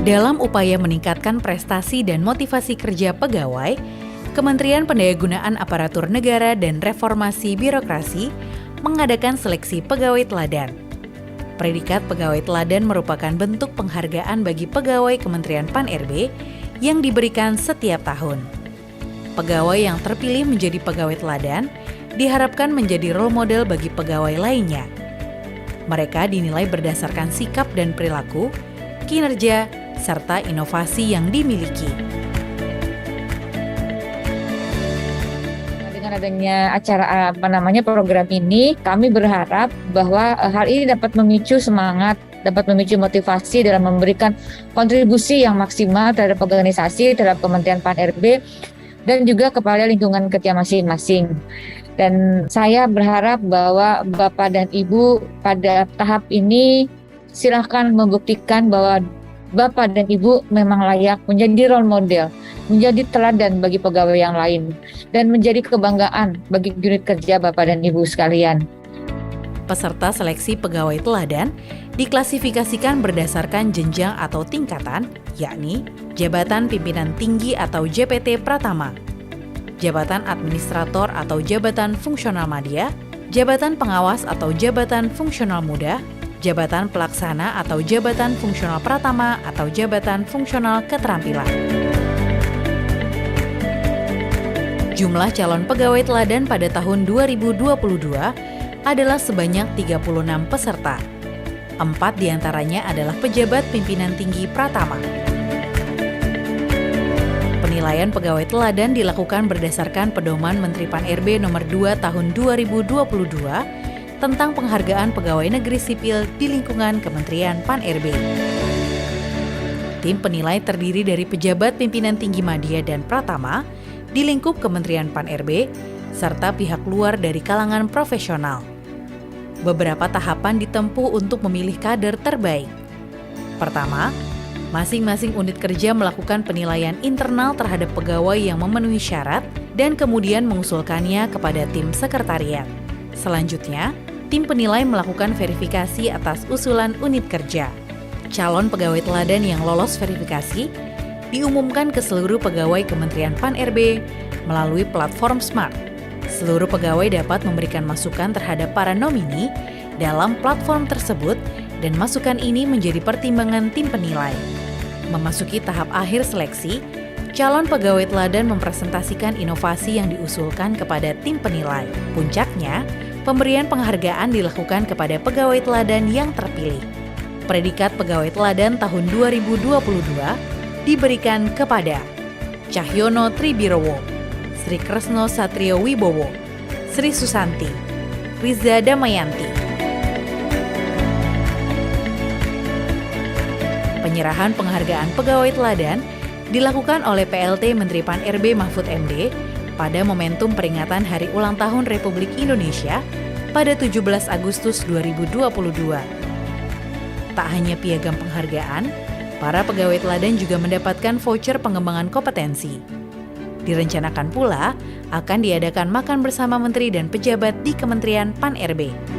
Dalam upaya meningkatkan prestasi dan motivasi kerja pegawai, Kementerian Pendayagunaan Aparatur Negara dan Reformasi Birokrasi mengadakan seleksi pegawai teladan. Predikat pegawai teladan merupakan bentuk penghargaan bagi pegawai Kementerian Pan-RB yang diberikan setiap tahun. Pegawai yang terpilih menjadi pegawai teladan diharapkan menjadi role model bagi pegawai lainnya. Mereka dinilai berdasarkan sikap dan perilaku, kinerja, serta inovasi yang dimiliki. Dengan adanya acara program ini, kami berharap bahwa hal ini dapat memicu semangat, dapat memicu motivasi dalam memberikan kontribusi yang maksimal terhadap organisasi, terhadap Kementerian Pan-RB, dan juga kepada lingkungan kerja masing-masing. Dan saya berharap bahwa Bapak dan Ibu pada tahap ini silakan membuktikan bahwa Bapak dan Ibu memang layak menjadi role model, menjadi teladan bagi pegawai yang lain, dan menjadi kebanggaan bagi unit kerja Bapak dan Ibu sekalian. Peserta seleksi pegawai teladan diklasifikasikan berdasarkan jenjang atau tingkatan, yakni Jabatan Pimpinan Tinggi atau JPT Pratama, Jabatan Administrator atau Jabatan Fungsional Madya, Jabatan Pengawas atau Jabatan Fungsional Muda, Jabatan Pelaksana atau Jabatan Fungsional Pratama atau Jabatan Fungsional Keterampilan. Jumlah calon pegawai teladan pada tahun 2022 adalah sebanyak 36 peserta. 4 diantaranya adalah pejabat pimpinan tinggi Pratama. Penilaian pegawai teladan dilakukan berdasarkan Pedoman Menteri Pan-RB Nomor 2 Tahun 2022 tentang penghargaan pegawai negeri sipil di lingkungan Kementerian Pan-RB. Tim penilai terdiri dari pejabat pimpinan tinggi Madya dan Pratama di lingkup Kementerian Pan-RB serta pihak luar dari kalangan profesional. Beberapa tahapan ditempuh untuk memilih kader terbaik. Pertama, masing-masing unit kerja melakukan penilaian internal terhadap pegawai yang memenuhi syarat dan kemudian mengusulkannya kepada tim sekretariat. Selanjutnya, tim penilai melakukan verifikasi atas usulan unit kerja. Calon pegawai teladan yang lolos verifikasi diumumkan ke seluruh pegawai Kementerian Pan-RB melalui platform Smart. Seluruh pegawai dapat memberikan masukan terhadap para nomini dalam platform tersebut dan masukan ini menjadi pertimbangan tim penilai. Memasuki tahap akhir seleksi, calon pegawai teladan mempresentasikan inovasi yang diusulkan kepada tim penilai. Puncaknya, pemberian penghargaan dilakukan kepada pegawai teladan yang terpilih. Predikat pegawai teladan tahun 2022 diberikan kepada Cahyono Tribirowo, Sri Kresno Satrio Wibowo, Sri Susanti, Riza Damayanti. Penyerahan penghargaan pegawai teladan dilakukan oleh PLT Menteri Pan-RB Mahfud MD pada momentum peringatan Hari Ulang Tahun Republik Indonesia pada 17 Agustus 2022. Tak hanya piagam penghargaan, para pegawai teladan juga mendapatkan voucher pengembangan kompetensi. Direncanakan pula akan diadakan makan bersama menteri dan pejabat di Kementerian Pan-RB.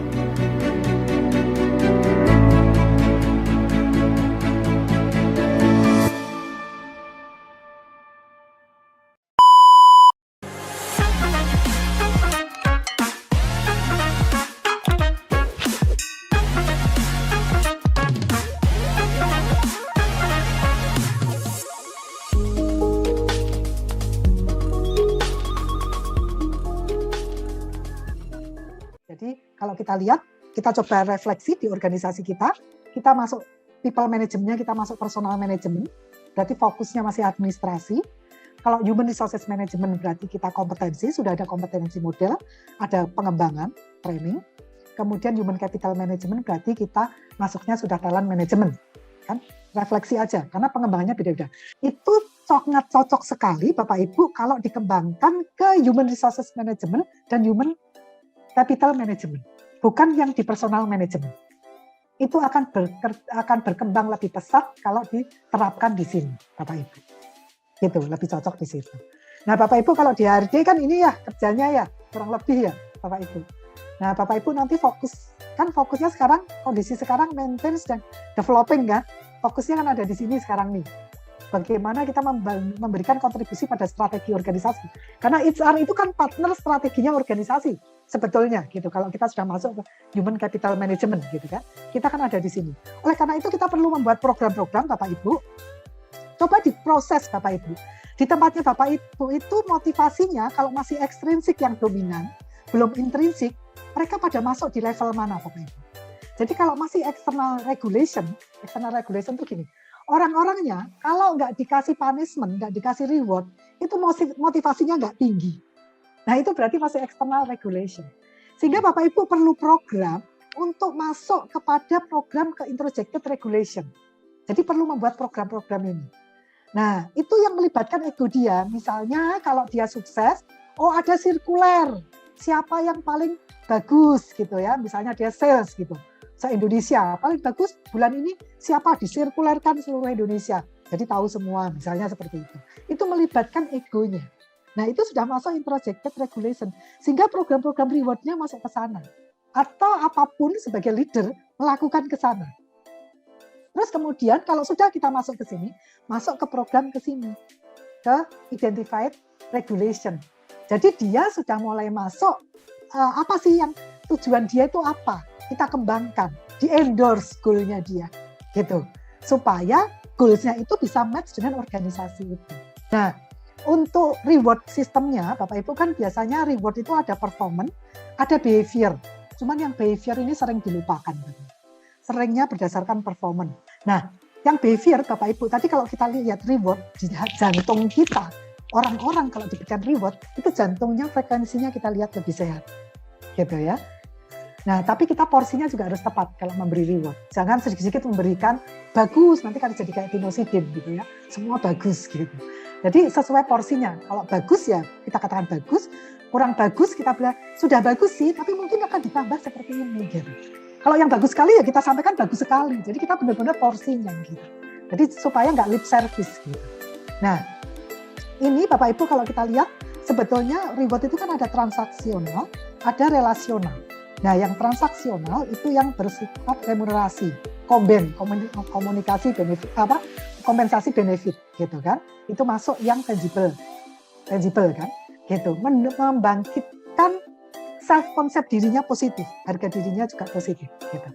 Jadi kalau kita lihat, kita coba refleksi di organisasi kita masuk people management-nya, kita masuk personal management, berarti fokusnya masih administrasi. Kalau human resources management berarti kita kompetensi, sudah ada kompetensi model, ada pengembangan, training. Kemudian human capital management berarti kita masuknya sudah talent management. Kan? Refleksi aja, karena pengembangannya beda-beda. Itu sangat cocok sekali Bapak Ibu kalau dikembangkan ke human resources management dan human capital management, bukan yang di personal management. Itu akan berkembang lebih pesat kalau diterapkan di sini, Bapak Ibu. Gitu, lebih cocok di situ. Nah, Bapak Ibu kalau di HRD kan ini ya kerjanya ya kurang lebih ya, Bapak Ibu. Nah, Bapak Ibu nanti fokusnya sekarang, kondisi sekarang maintenance dan developing kan. fokusnya kan ada di sini sekarang nih. Bagaimana kita memberikan kontribusi pada strategi organisasi. Karena HR itu kan partner strateginya organisasi sebetulnya gitu. Kalau kita sudah masuk ke human capital management gitu kan, kita kan ada di sini. Oleh karena itu kita perlu membuat program-program Bapak Ibu. Coba diproses Bapak Ibu. Di tempatnya Bapak Ibu itu motivasinya kalau masih ekstrinsik yang dominan, belum intrinsik, mereka pada masuk di level mana Bapak Ibu? Jadi kalau masih external regulation itu gini. Orang-orangnya kalau nggak dikasih punishment, nggak dikasih reward, itu motivasinya nggak tinggi. Nah itu berarti masih external regulation. Sehingga Bapak Ibu perlu program untuk masuk kepada program ke introjected regulation. Jadi perlu membuat program-program ini. Nah itu yang melibatkan ego dia. Misalnya kalau dia sukses, ada sirkuler. Siapa yang paling bagus gitu ya. Misalnya dia sales gitu. Se-Indonesia, paling bagus bulan ini siapa disirkulerkan seluruh Indonesia. Jadi tahu semua, misalnya seperti itu. Itu melibatkan egonya. Nah itu sudah masuk introjected regulation. Sehingga program-program reward-nya masuk ke sana. Atau apapun sebagai leader melakukan ke sana. Terus kemudian kalau sudah kita masuk ke sini, masuk ke program ke sini. Ke identified regulation. Jadi dia sudah mulai masuk, apa sih yang tujuan dia itu apa? Kita kembangkan, di-endorse goal-nya dia, gitu. Supaya goals-nya itu bisa match dengan organisasi itu. Nah, untuk reward sistemnya, Bapak Ibu kan biasanya reward itu ada performance, ada behavior. Cuman yang behavior ini sering dilupakan. Seringnya berdasarkan performance. Nah, yang behavior, Bapak Ibu, tadi kalau kita lihat reward di jantung kita, orang-orang kalau diberikan reward, itu jantungnya, frekuensinya kita lihat lebih sehat. Gitu ya. Nah, tapi kita porsinya juga harus tepat kalau memberi reward. Jangan sedikit-sedikit memberikan bagus, nanti kan jadi kayak tinosidin gitu ya. Semua bagus gitu. Jadi sesuai porsinya. Kalau bagus ya kita katakan bagus, kurang bagus kita bilang sudah bagus sih, tapi mungkin akan ditambah seperti ini gitu. Kalau yang bagus sekali ya kita sampaikan bagus sekali. Jadi kita benar-benar porsinya gitu. Jadi supaya nggak lip service gitu. Nah, ini Bapak Ibu kalau kita lihat sebetulnya reward itu kan ada transaksional, ada relasional. Nah, yang transaksional itu yang bersifat remunerasi, komunikasi benefit, kompensasi benefit, gitu kan? Itu masuk yang tangible kan? Gitu, membangkitkan self konsep dirinya positif, harga dirinya juga positif, gitu.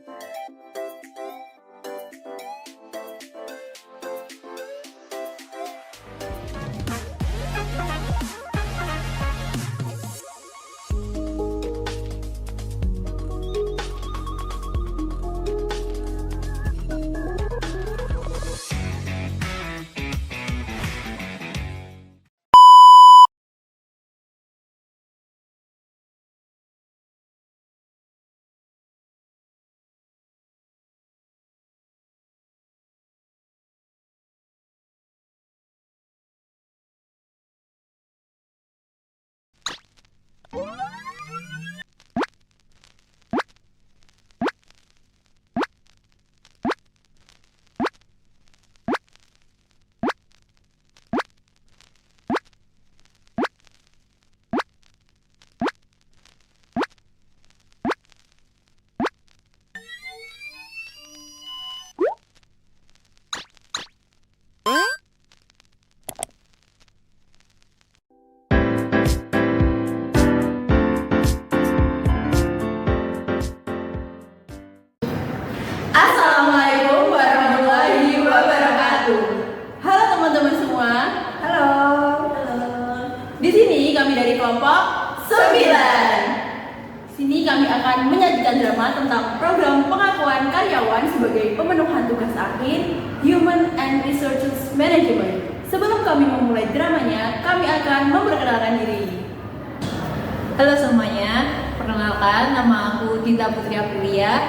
kelompok 9. Sini kami akan menyajikan drama tentang program pengakuan karyawan sebagai pemenuhan tugas akhir Human and Resources Management. Sebelum kami memulai dramanya, kami akan memperkenalkan diri. Halo semuanya, perkenalkan nama aku Dita Putri Aprilia,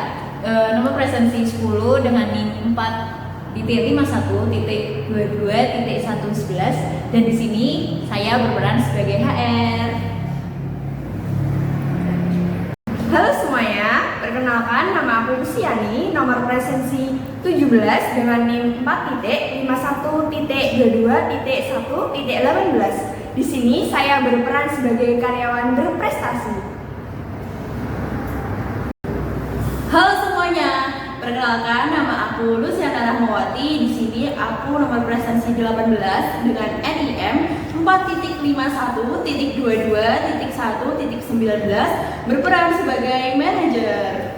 nomor presensi 10 dengan NIM 4.51.22.111 dan di sini saya berperan sebagai HR. Halo semuanya, perkenalkan nama aku Luciani, nomor presensi 17 dengan NIM 4.22.1.18. Di sini saya berperan sebagai karyawan berprestasi. Halo semuanya, perkenalkan nama aku Luciana Rahmawati. Rahmawati. Di sini aku nomor presensi 18 dengan NIM 4.51.22.1.19 berperan sebagai manajer.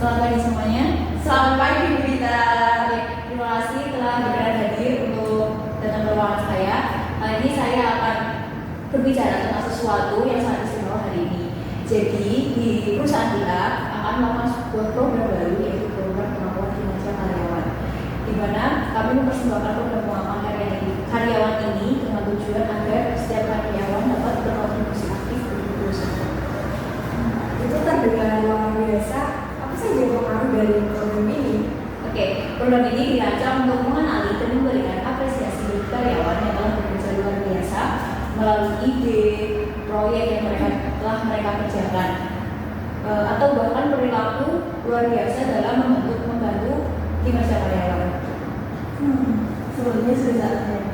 Selamat pagi semuanya. Selamat pagi Bu Dita. Oke, terima kasih telah berkenan hadir untuk datang ke ruangan saya. Kali ini saya akan berbicara tentang sesuatu yang sangat istimewa hari ini. Jadi di perusahaan kita akan melakukan sebuah program baru, yaitu program pengakuan kinerja karyawan, di mana kami mempersembahkan program pengakuan karyawan ini dengan tujuan agar setiap karyawan dapat berkontribusi aktif di perusahaan. Itu terdengar luar biasa. Apa saja pengaruh dari program ini? Oke, program ini dirancang untuk mengenali dan memberikan apresiasi bagi karyawan yang telah bekerja luar biasa melalui ide, proyek yang telah mereka kerjakan, atau bahkan perilaku luar biasa dalam membantu kinerja karyawan. Sebelumnya sudah saatnya.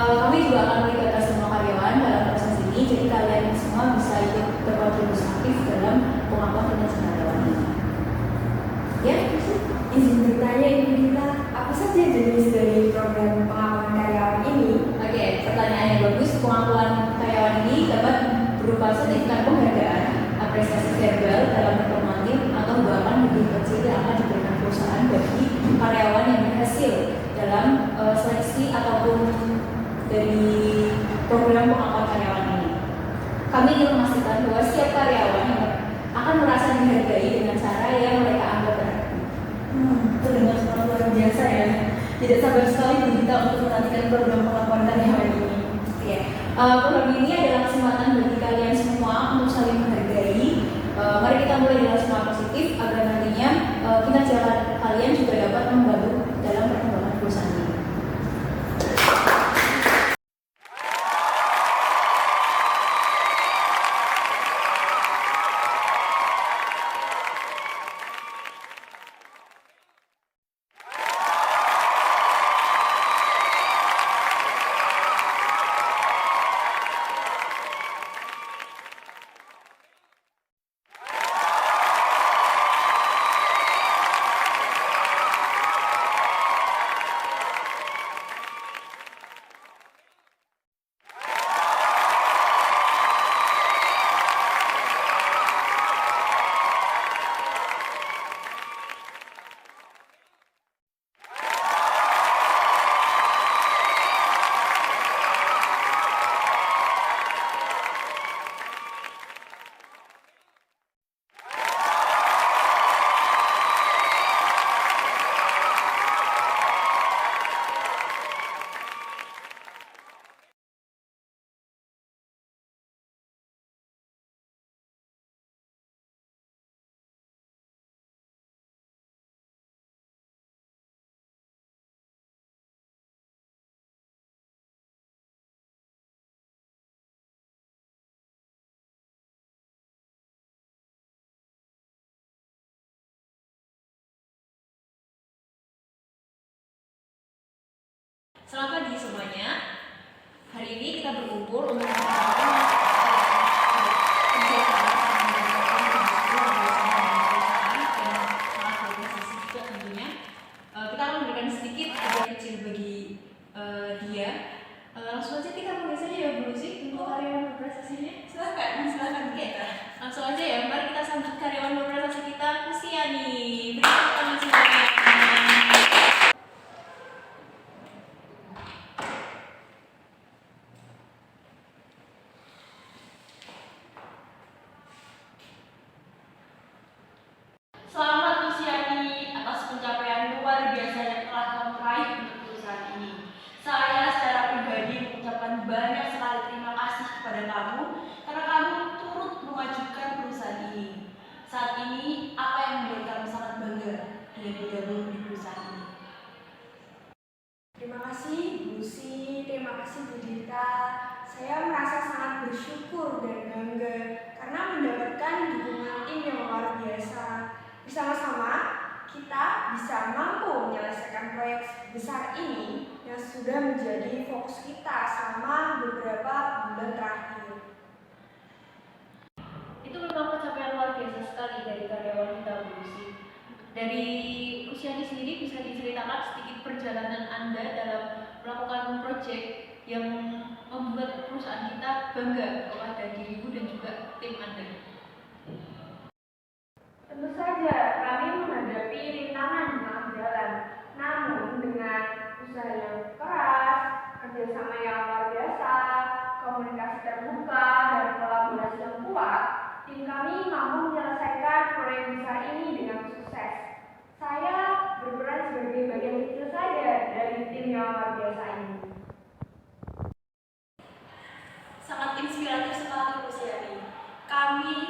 Kami juga akan melibatkan semua karyawan dalam proses ini, jadi kalian semua bisa ikut berkontribusi aktif dalam pengakuan kinerja karyawan ini. Ya, Izin bertanya Ibu Dita, apa saja jenis dari program pengakuan karyawan ini? Oke, pertanyaan yang bagus. Pengakuan karyawan ini dapat berupa sertifikat penghargaan, apresiasi verbal dalam pertemuan tim, atau bahkan lebih kecil yang akan diberikan perusahaan bagi karyawan yang berhasil dalam seleksi ataupun dari program pengakuan karyawan ini. Kami ingin memastikan bahwa setiap karyawan akan merasa dihargai dengan cara yang mereka anggap berarti. Terdengar sangat luar biasa ya. Tidak sabar sekali Bu Dita untuk menantikan program pengakuan karyawan ini. Ya, program ini adalah kesempatan bagi kalian semua untuk saling menghargai. Mari kita mulai dengan semangat positif agar nantinya kinerja kalian juga dapat membantu dalam perkembangan perusahaan ini. Selamat pagi semuanya. Hari ini kita berkumpul untuk kita akan memberikan sedikit hadiah kecil bagi dia. Langsung aja kita mulai saja ya Bu Lucy untuk karyawan berprestasinya. Silakan kita. Langsung aja ya, mari kita sambut karyawan berprestasi kita, Luciani. Berikan tangan semuanya. Selamat Luciani atas pencapaian luar biasa yang telah kamu raih untuk perusahaan ini. Saya secara pribadi mengucapkan banyak sekali terima kasih kepada kamu karena kamu turut memajukan perusahaan ini. Saat ini, apa yang membuat kamu sangat bangga dengan bergabung di perusahaan ini? Terima kasih Bu Lucy, terima kasih Bu Dita. Saya merasa sangat bersyukur dan bangga karena mendapatkan dukungan tim yang luar biasa. Bersama-sama kita bisa mampu menyelesaikan proyek besar ini yang sudah menjadi fokus kita selama beberapa bulan terakhir. Itu memang pencapaian luar biasa sekali dari karyawan kita Bu Lucy. Dari Luciani sendiri bisa diceritakan sedikit perjalanan Anda dalam melakukan proyek yang membuat perusahaan kita bangga kepada dirimu dan juga tim Anda. Tentu saja kami menghadapi rintangan di tengah jalan, namun dengan usaha yang keras, kerjasama yang luar biasa, komunikasi terbuka, dan kolaborasi yang kuat, tim kami mampu menyelesaikan proyek besar ini dengan sukses. Saya berperan sebagai bagian kecil saja dari tim yang luar biasa ini. Sangat inspiratif sekali Luciani. Kami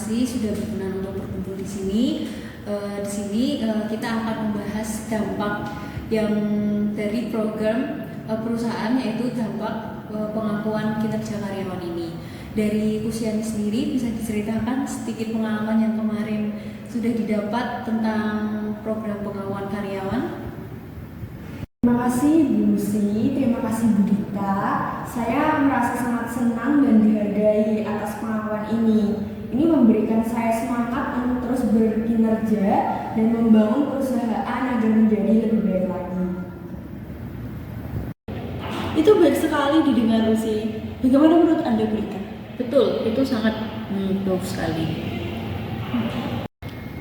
kasih sudah berkenan untuk berkumpul di sini. Di sini kita akan membahas dampak yang dari program perusahaan, yaitu dampak pengakuan kinerja karyawan ini. Dari Kusiani sendiri bisa diceritakan sedikit pengalaman yang kemarin sudah didapat tentang program pengakuan karyawan? Terima kasih Bu Lucy, terima kasih Bu Dita. Saya merasa sangat senang dan dihargai atas pengakuan ini. Ini memberikan saya semangat untuk terus berkinerja dan membangun perusahaan agar menjadi lebih baik lagi. Itu baik sekali didengar, Lucy. Bagaimana menurut Anda, Bu Dita? Betul, itu sangat bagus sekali.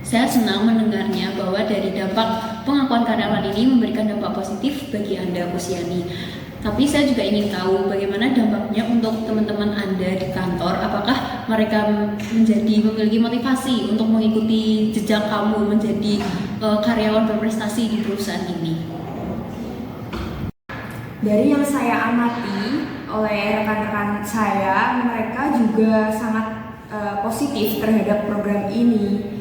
Saya senang mendengarnya bahwa dari dampak pengakuan karyawan ini memberikan dampak positif bagi Anda, Kusiani. Tapi saya juga ingin tahu bagaimana dampaknya untuk teman-teman Anda di kantor. Apakah mereka memiliki motivasi untuk mengikuti jejak kamu menjadi karyawan berprestasi di perusahaan ini? Dari yang saya amati oleh rekan-rekan saya, mereka juga sangat positif terhadap program ini.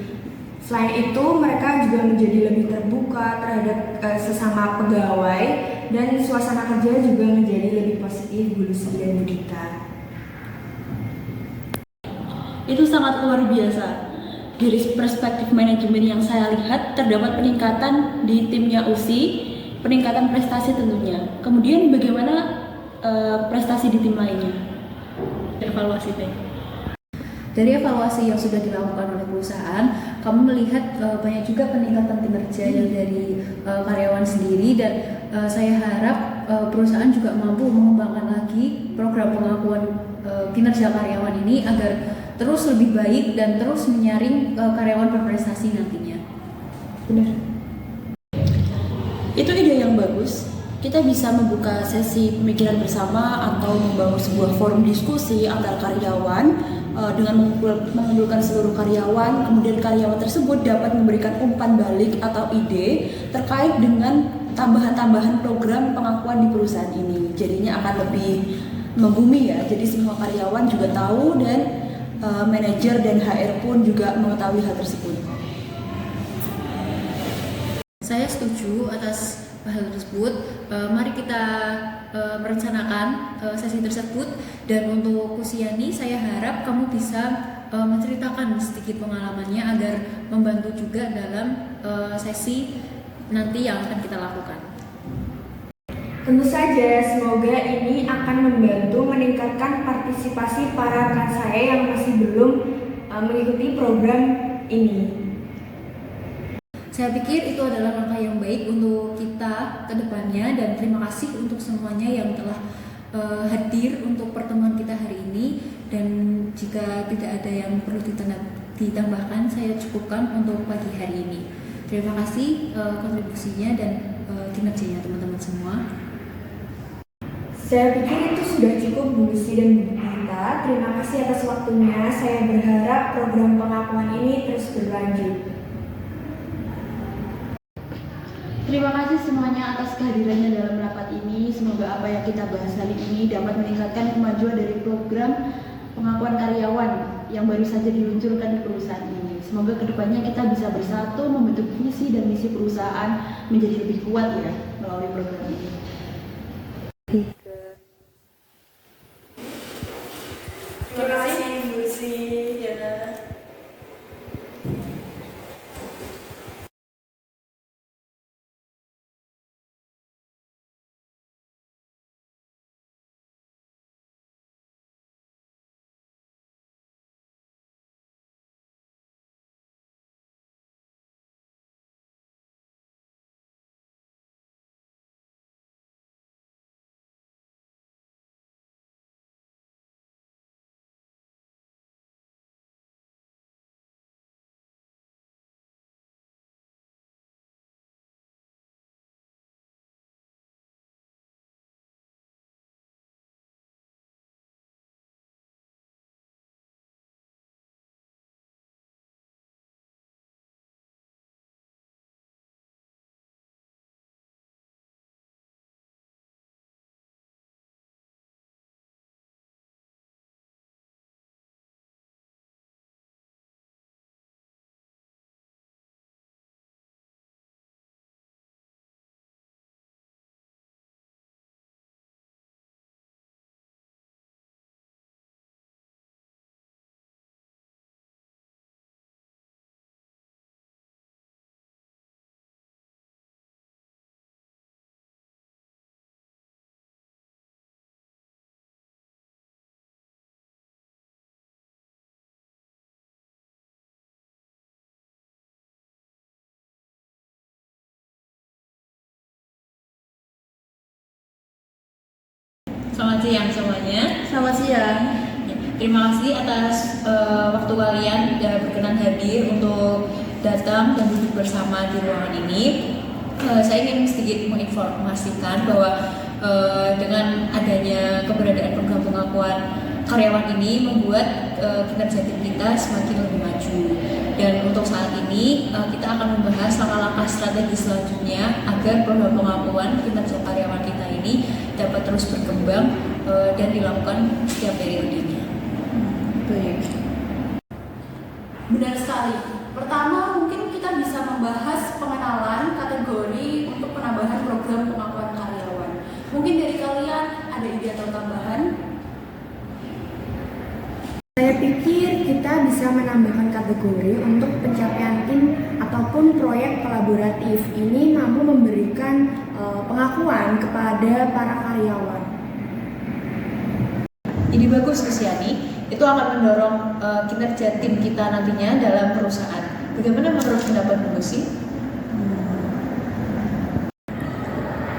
Selain itu, mereka juga menjadi lebih terbuka terhadap sesama pegawai dan suasana kerja juga menjadi lebih positif, Bu Lucy dan Bu Dita. Itu sangat luar biasa. Dari perspektif manajemen yang saya lihat, terdapat peningkatan di timnya USI, peningkatan prestasi tentunya. Kemudian bagaimana prestasi di tim lainnya? Evaluasi teh. Dari evaluasi yang sudah dilakukan oleh perusahaan, kamu melihat banyak juga peningkatan kinerja yang dari karyawan sendiri, dan saya harap perusahaan juga mampu mengembangkan lagi program pengakuan kinerja karyawan ini agar terus lebih baik dan terus menyaring karyawan berprestasi nantinya. Benar. Itu ide yang bagus. Kita bisa membuka sesi pemikiran bersama atau membangun sebuah forum diskusi antar karyawan dengan mengumpulkan seluruh karyawan. Kemudian karyawan tersebut dapat memberikan umpan balik atau ide terkait dengan tambahan-tambahan program pengakuan di perusahaan ini. Jadinya akan lebih membumi ya. Jadi semua karyawan juga tahu dan manajer dan HR pun juga mengetahui hal tersebut. Saya setuju atas hal tersebut. Mari kita merencanakan sesi tersebut, dan untuk Kusiani saya harap kamu bisa menceritakan sedikit pengalamannya agar membantu juga dalam sesi nanti yang akan kita lakukan. Tentu saja, semoga ini akan membantu meningkatkan partisipasi para rekan saya yang masih belum mengikuti program ini. Saya pikir itu adalah langkah yang baik untuk kita ke depannya, dan terima kasih untuk semuanya yang telah hadir untuk pertemuan kita hari ini. Dan jika tidak ada yang perlu ditambahkan, saya cukupkan untuk pagi hari ini. Terima kasih kontribusinya dan kinerjanya teman-teman semua. Saya pikir itu sudah cukup, Bu Lucy dan Bu Dita. Terima kasih atas waktunya. Saya berharap program pengakuan ini terus berlanjut. Terima kasih semuanya atas kehadirannya dalam rapat ini. Semoga apa yang kita bahas hari ini dapat meningkatkan kemajuan dari program pengakuan karyawan yang baru saja diluncurkan di perusahaan ini. Semoga kedepannya kita bisa bersatu membentuk visi dan misi perusahaan menjadi lebih kuat ya melalui program ini. Terima kasih, Bu Lucy. Selamat siang semuanya. Selamat siang. Ya, terima kasih atas waktu kalian yang berkenan hadir untuk datang dan duduk bersama di ruangan ini. Saya ingin sedikit menginformasikan bahwa dengan adanya keberadaan program pengakuan karyawan ini membuat kinerja tim kita semakin lebih maju. Dan untuk saat ini kita akan membahas langkah-langkah strategi selanjutnya agar program pengakuan kinerja karyawan kita ini dapat terus berkembang dan dilakukan setiap periodenya. Baik. Benar sekali. Pertama, mungkin kita bisa membahas pengenalan kategori untuk penambahan program pengakuan karyawan. Mungkin dari kalian ada ide atau tambahan? Saya pikir kita bisa menambahkan kategori untuk pencapaian tim ataupun proyek kolaboratif. Ini mampu memberikan pengakuan kepada para karyawan. Jadi bagus Luciani, itu akan mendorong kinerja tim kita nantinya dalam perusahaan. Bagaimana menurut pendapat Bu Lucy?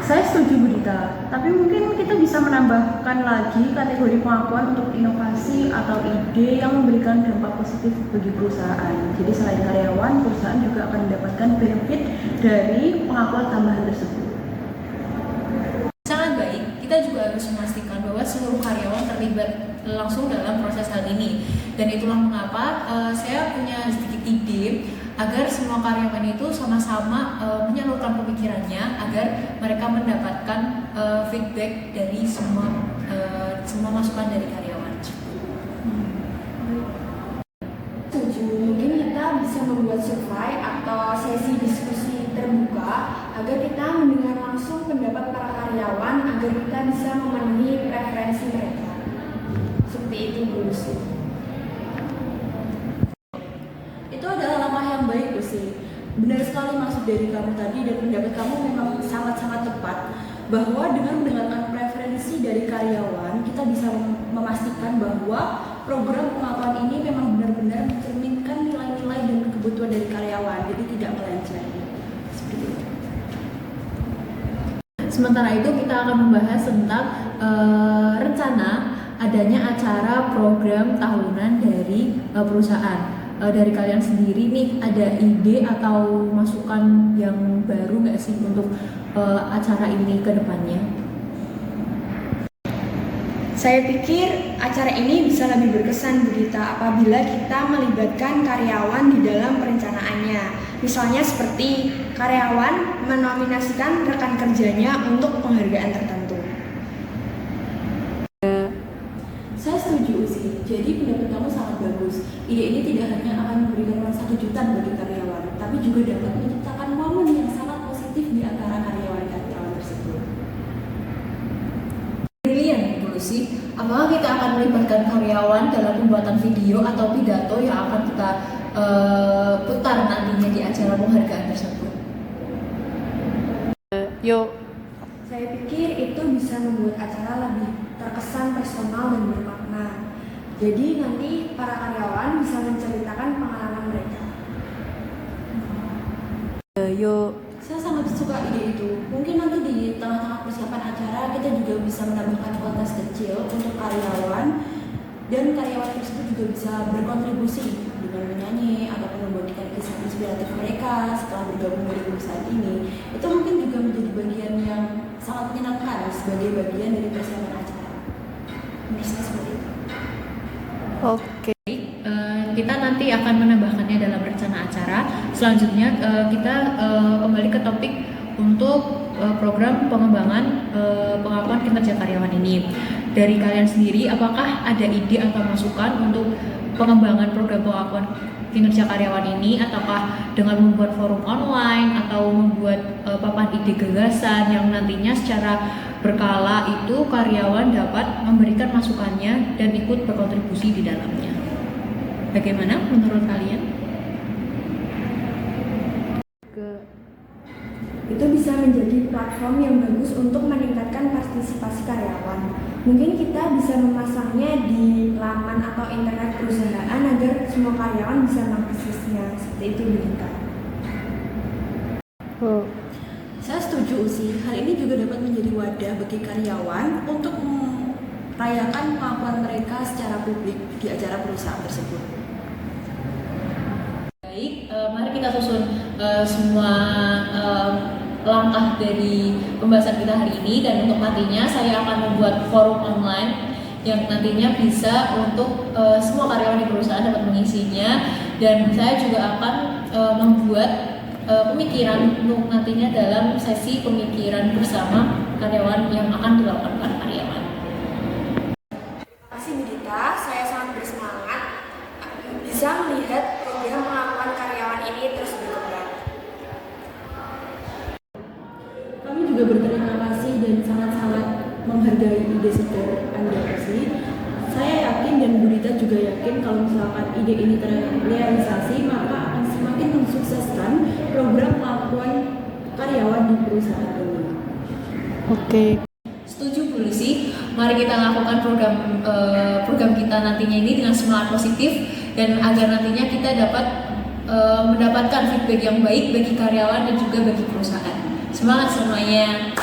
Saya setuju Bu Dita, tapi mungkin kita bisa menambahkan lagi kategori pengakuan untuk inovasi atau ide yang memberikan dampak positif bagi perusahaan. Jadi selain karyawan, perusahaan juga akan mendapatkan benefit dari pengakuan tambahan tersebut. Sangat baik, kita juga harus memastikan bahwa seluruh karyawan terlibat langsung dalam proses hal ini. Dan itulah mengapa saya punya sedikit ide agar semua karyawan itu sama-sama menyalurkan pemikirannya agar mereka mendapatkan feedback dari semua masukan dari karyawan. Setuju, mungkin kita bisa membuat survei atau sesi diskusi terbuka agar kita mendengar langsung pendapat para karyawan agar kita bisa memenuhi preferensi mereka. Seperti itu Bu Lucy. Itu adalah langkah yang baik Lucy. Benar sekali maksud dari kamu tadi dan pendapat kamu memang sangat-sangat tepat bahwa dengan mendengarkan preferensi dari karyawan kita bisa memastikan bahwa program pengakuan ini memang benar-benar mencerminkan nilai-nilai dan kebutuhan dari karyawan, jadi tidak melenceng. Seperti itu. Sementara itu kita akan membahas tentang rencana adanya acara program tahunan dari perusahaan. Dari kalian sendiri nih ada ide atau masukan yang baru nggak sih untuk acara ini ke depannya? Saya pikir acara ini bisa lebih berkesan Bu Dita apabila kita melibatkan karyawan di dalam perencanaannya. Misalnya seperti karyawan menominasikan rekan kerjanya untuk penghargaan tertentu. Saya setuju Uzi, jadi pendapat kamu sangat bagus. Ide ini tidak hanya akan memberikan rasa kejutan bagi karyawan, tapi juga dapat menciptakan momen yang sangat positif di antara karyawan-karyawan tersebut. Brilian Bu Lucy, apakah kita akan melibatkan karyawan dalam pembuatan video atau pidato yang akan kita putar nantinya di acara penghargaan tersebut? Yuk. Saya pikir itu bisa membuat acara lebih terkesan personal dan bermakna. Jadi nanti para karyawan bisa menceritakan pengalaman mereka. Yuk. Saya sangat suka ide itu. Mungkin nanti di tengah-tengah persiapan acara kita juga bisa menambahkan kontes kecil untuk karyawan dan karyawan tersebut juga bisa berkontribusi dengan menyanyi ataupun membagikan kisah inspiratif mereka setelah bergabung dari perusahaan ini. Itu mungkin juga menjadi bagian yang sangat menyenangkan sebagai bagian dari persiapan acara. Menurut saya seperti itu. Oke. Kita nanti akan menambahkannya dalam rencana acara. Selanjutnya kita kembali ke topik untuk program pengembangan pengakuan kinerja karyawan ini. Dari kalian sendiri, apakah ada ide atau masukan untuk pengembangan program pengakuan kinerja karyawan ini, ataukah dengan membuat forum online atau membuat papan ide gagasan yang nantinya secara berkala itu karyawan dapat memberikan masukannya dan ikut berkontribusi di dalamnya? Bagaimana menurut kalian? Itu bisa menjadi platform yang bagus untuk meningkatkan partisipasi karyawan. Mungkin kita bisa memasangnya di laman atau internet perusahaan agar semua karyawan bisa mengaksesnya. Seperti itu Bita. Saya setuju sih. Hal ini juga dapat menjadi wadah bagi karyawan untuk rayakan pengakuan mereka secara publik di acara perusahaan tersebut. Baik, mari kita susun semua langkah dari pembahasan kita hari ini, dan untuk nantinya saya akan membuat forum online yang nantinya bisa untuk semua karyawan di perusahaan dapat mengisinya, dan saya juga akan membuat pemikiran untuk nantinya dalam sesi pemikiran bersama karyawan yang akan dilakukan oleh karyawan. Terima kasih Bu Dita, saya sangat bersemangat bisa melihat program pengakuan karyawan ini terus berkembang. Kami juga berterima kasih dan sangat-sangat menghargai ide segar Anda Persi. Saya yakin dan Bu Dita juga yakin kalau misalkan ide ini terrealisasi, maka akan semakin mensukseskan program pengakuan karyawan di perusahaan ini. Oke. Setuju Bu Lucy, mari kita lakukan program kita nantinya ini dengan semangat positif, dan agar nantinya kita dapat mendapatkan feedback yang baik bagi karyawan dan juga bagi perusahaan. Semangat semuanya!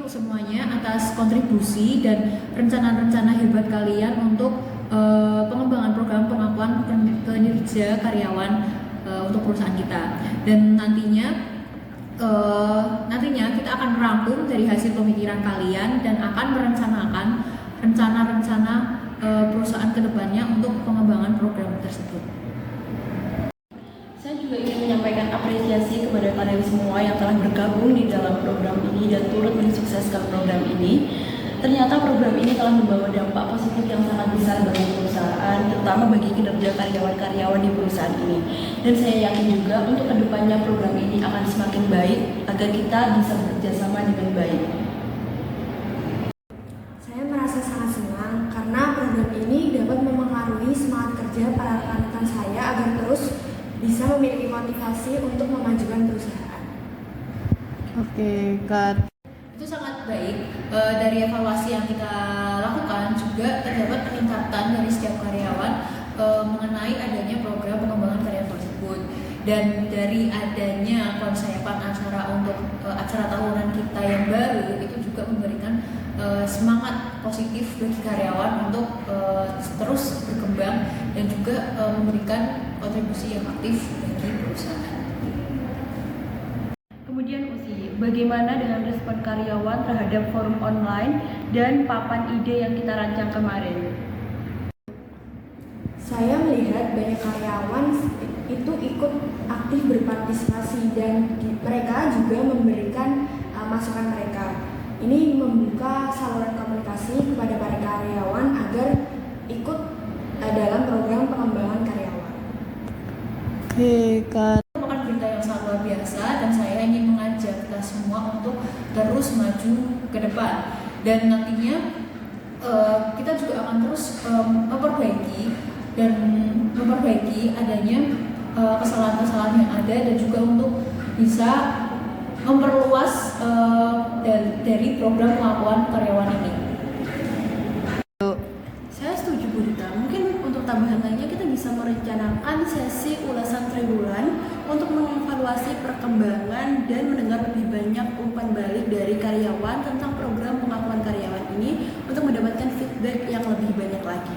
Semuanya atas kontribusi dan rencana-rencana hebat kalian untuk pengembangan program pengakuan kinerja karyawan untuk perusahaan kita. Dan nantinya kita akan merangkum dari hasil pemikiran kalian dan akan merencanakan rencana-rencana perusahaan kedepannya untuk pengembangan program tersebut. Saya juga ingin menyampaikan apresiasi kepada kalian semua yang telah bergabung di dalam program ini dan turut mensukseskan program ini. Ternyata program ini telah membawa dampak positif yang sangat besar bagi perusahaan, terutama bagi kinerja karyawan-karyawan di perusahaan ini. Dan saya yakin juga untuk kedepannya program ini akan semakin baik agar kita bisa bekerja sama dengan baik. Saya merasa sangat senang karena program ini dapat memengaruhi semangat kerja para rekan-rekan saya agar terus bisa memiliki motivasi untuk memajukan perusahaan. Oke, Kak. Itu sangat baik. Dari evaluasi yang kita lakukan juga terdapat peningkatan dari setiap karyawan mengenai adanya program pengembangan karyawan tersebut, dan dari adanya konsepan acara untuk acara tahunan kita yang baru itu juga memberikan semangat positif bagi karyawan untuk terus berkembang dan juga memberikan kontribusi yang aktif bagi perusahaan. Kemudian Usi, bagaimana dengan respon karyawan terhadap forum online dan papan ide yang kita rancang kemarin? Saya melihat banyak karyawan itu ikut aktif berpartisipasi dan mereka juga memberikan masukan mereka. Ini membuka saluran komunikasi kepada para karyawan agar ikut dalam program pengembangan karyawan. Merupakan berita yang sangat luar biasa dan saya ingin mengajak kita semua untuk terus maju ke depan dan nantinya kita juga akan terus memperbaiki adanya kesalahan-kesalahan yang ada dan juga untuk bisa memperluas dari program pengakuan karyawan ini. Saya setuju Bu Dita. Mungkin untuk tambahan lainnya kita bisa merencanakan sesi ulasan triwulan untuk mengevaluasi perkembangan dan mendengar lebih banyak umpan balik dari karyawan tentang program pengakuan karyawan ini untuk mendapatkan feedback yang lebih banyak lagi.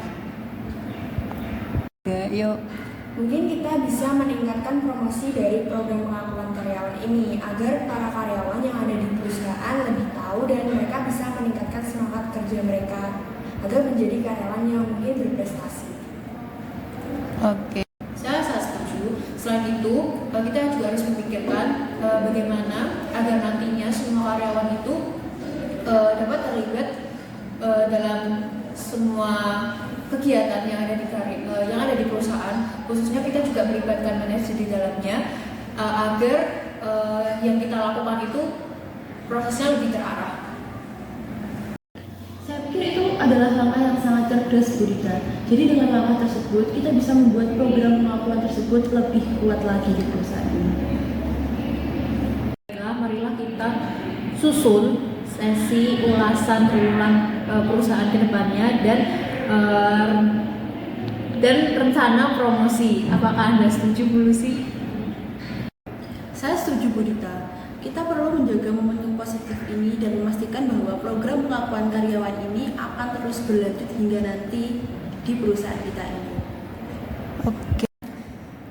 Mungkin kita bisa meningkatkan promosi dari program pengakuan karyawan ini agar para karyawan yang ada di perusahaan lebih tahu dan mereka bisa meningkatkan semangat kerja mereka agar menjadi karyawan yang mungkin berprestasi. Saya sangat setuju. Selain itu, kita juga harus memikirkan bagaimana agar nantinya semua karyawan itu dapat terlibat dalam semua kegiatan yang ada di perusahaan. Khususnya kita juga melibatkan manajer di dalamnya agar yang kita lakukan itu prosesnya lebih terarah. Saya pikir itu adalah langkah yang sangat cerdas Bu Dita. Jadi dengan langkah tersebut kita bisa membuat program pengakuan tersebut lebih kuat lagi di perusahaan ini. Marilah kita susun sesi ulasan triwulan perusahaan ke depannya dan rencana promosi. Apakah Anda setuju Bu Lucy? Saya setuju Bu Dita. Kita perlu menjaga momentum positif ini dan memastikan bahwa program pengakuan karyawan ini akan terus berlanjut hingga nanti di perusahaan kita ini.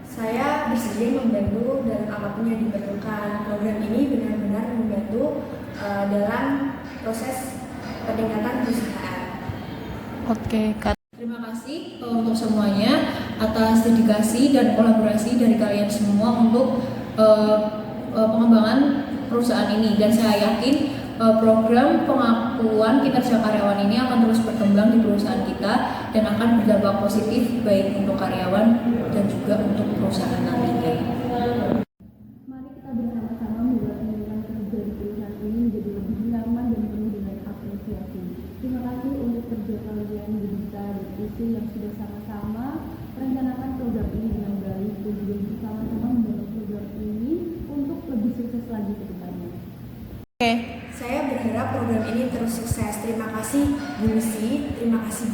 Saya bersedia membantu dalam apapun yang diperlukan. Program ini benar-benar membantu dalam proses peningkatan perusahaan. Terima kasih untuk semuanya atas dedikasi dan kolaborasi dari kalian semua untuk pengembangan perusahaan ini, dan saya yakin program pengakuan kinerja karyawan ini akan terus berkembang di perusahaan kita dan akan berdampak positif baik untuk karyawan dan juga untuk perusahaan nantinya. Mari kita bersama-sama membuat lingkungan kerja di perusahaan ini menjadi lebih nyaman dan penuh dengan apresiasi. Terima kasih untuk kerja kalian Bu Dita dan Lucy yang sudah sama-sama merencanakan program ini dengan baik dan juga bersama-sama membangun program ini untuk lebih sukses lagi ke depannya. Saya berharap program ini terus sukses. Terima kasih Bu Lucy, terima kasih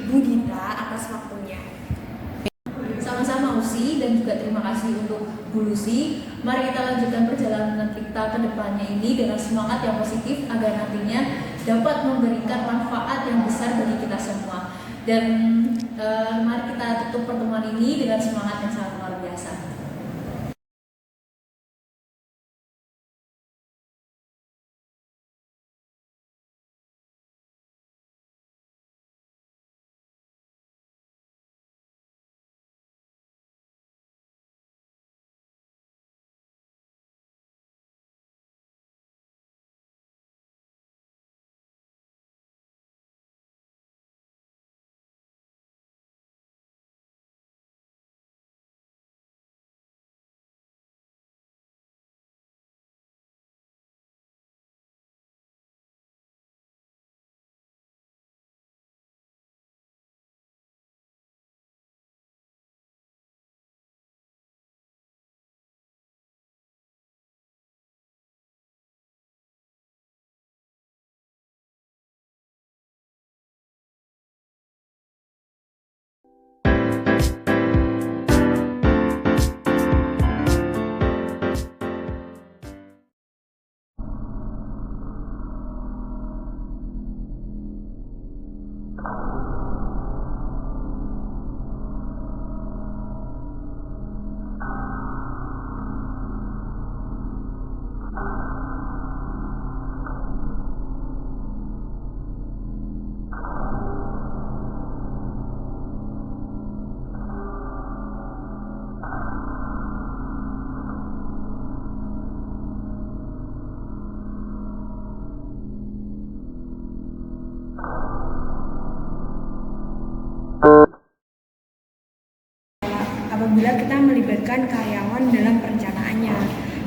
Bu Dita atas waktunya. Sama-sama Usi, dan juga terima kasih untuk Bu Lucy. Mari kita lanjutkan perjalanan kita ke depannya ini dengan semangat yang positif agar nantinya dapat memberikan manfaat yang besar bagi kita semua. Dan mari kita tutup pertemuan ini dengan semangat yang sangat luar biasa.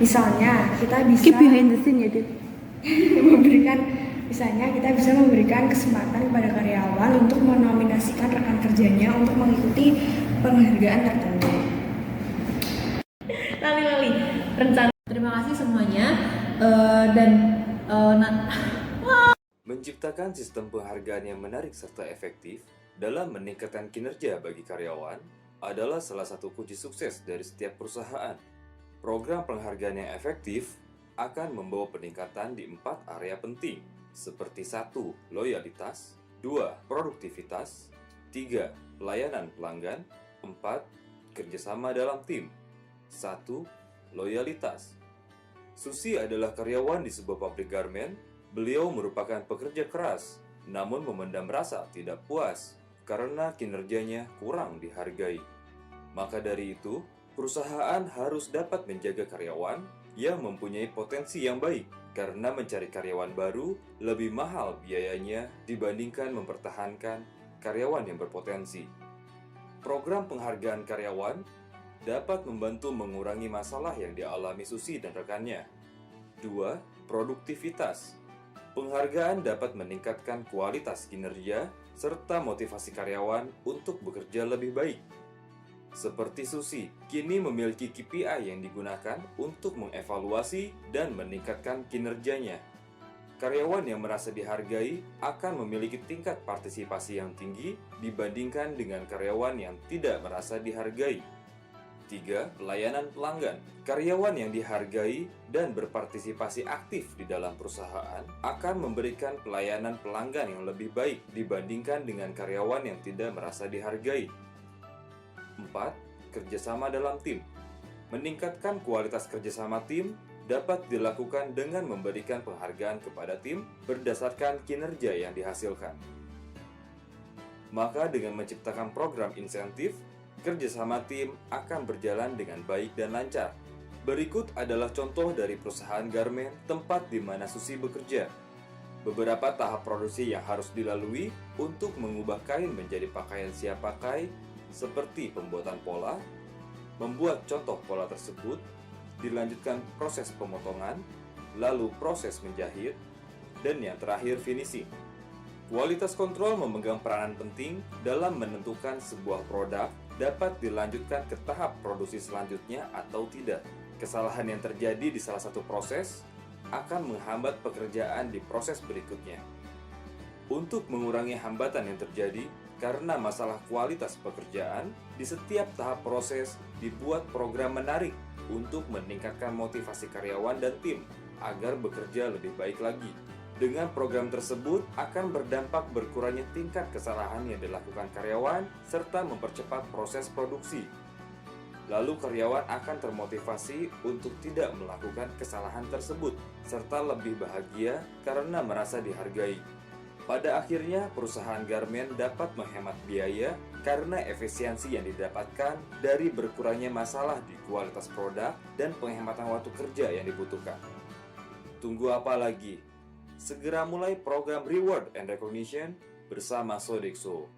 Misalnya kita bisa Keep behind the scene ya, Dit. misalnya kita bisa memberikan kesempatan kepada karyawan untuk menominasikan rekan kerjanya untuk mengikuti penghargaan tertentu. Lali, rencana. Terima kasih semuanya dan Menciptakan sistem penghargaan yang menarik serta efektif dalam meningkatkan kinerja bagi karyawan adalah salah satu kunci sukses dari setiap perusahaan. Program penghargaan yang efektif akan membawa peningkatan di 4 area penting, seperti 1. Loyalitas, 2. Produktivitas, 3. Pelayanan pelanggan, 4. Kerjasama dalam tim. 1. Loyalitas. Susi adalah karyawan di sebuah pabrik garmen. Beliau merupakan pekerja keras, namun memendam rasa tidak puas karena kinerjanya kurang dihargai. Maka dari itu, perusahaan harus dapat menjaga karyawan yang mempunyai potensi yang baik, karena mencari karyawan baru lebih mahal biayanya dibandingkan mempertahankan karyawan yang berpotensi. Program penghargaan karyawan dapat membantu mengurangi masalah yang dialami Susi dan rekannya. 2. Produktivitas. Penghargaan dapat meningkatkan kualitas kinerja serta motivasi karyawan untuk bekerja lebih baik. Seperti Susi, kini memiliki KPI yang digunakan untuk mengevaluasi dan meningkatkan kinerjanya. Karyawan yang merasa dihargai akan memiliki tingkat partisipasi yang tinggi dibandingkan dengan karyawan yang tidak merasa dihargai. 3. Pelayanan pelanggan. Karyawan yang dihargai dan berpartisipasi aktif di dalam perusahaan akan memberikan pelayanan pelanggan yang lebih baik dibandingkan dengan karyawan yang tidak merasa dihargai. 4. Kerjasama dalam tim. Meningkatkan kualitas kerjasama tim dapat dilakukan dengan memberikan penghargaan kepada tim berdasarkan kinerja yang dihasilkan. Maka dengan menciptakan program insentif, kerjasama tim akan berjalan dengan baik dan lancar. Berikut adalah contoh dari perusahaan garmen tempat di mana Susi bekerja. Beberapa tahap produksi yang harus dilalui untuk mengubah kain menjadi pakaian siap pakai, seperti pembuatan pola, membuat contoh pola tersebut, dilanjutkan proses pemotongan, lalu proses menjahit, dan yang terakhir finishing. Kualitas kontrol memegang peranan penting dalam menentukan sebuah produk dapat dilanjutkan ke tahap produksi selanjutnya atau tidak. Kesalahan yang terjadi di salah satu proses akan menghambat pekerjaan di proses berikutnya. Untuk mengurangi hambatan yang terjadi karena masalah kualitas pekerjaan, di setiap tahap proses dibuat program menarik untuk meningkatkan motivasi karyawan dan tim agar bekerja lebih baik lagi. Dengan program tersebut akan berdampak berkurangnya tingkat kesalahan yang dilakukan karyawan serta mempercepat proses produksi. Lalu karyawan akan termotivasi untuk tidak melakukan kesalahan tersebut serta lebih bahagia karena merasa dihargai. Pada akhirnya perusahaan garmen dapat menghemat biaya karena efisiensi yang didapatkan dari berkurangnya masalah di kualitas produk dan penghematan waktu kerja yang dibutuhkan. Tunggu apa lagi? Segera mulai program Reward and Recognition bersama Sodexo.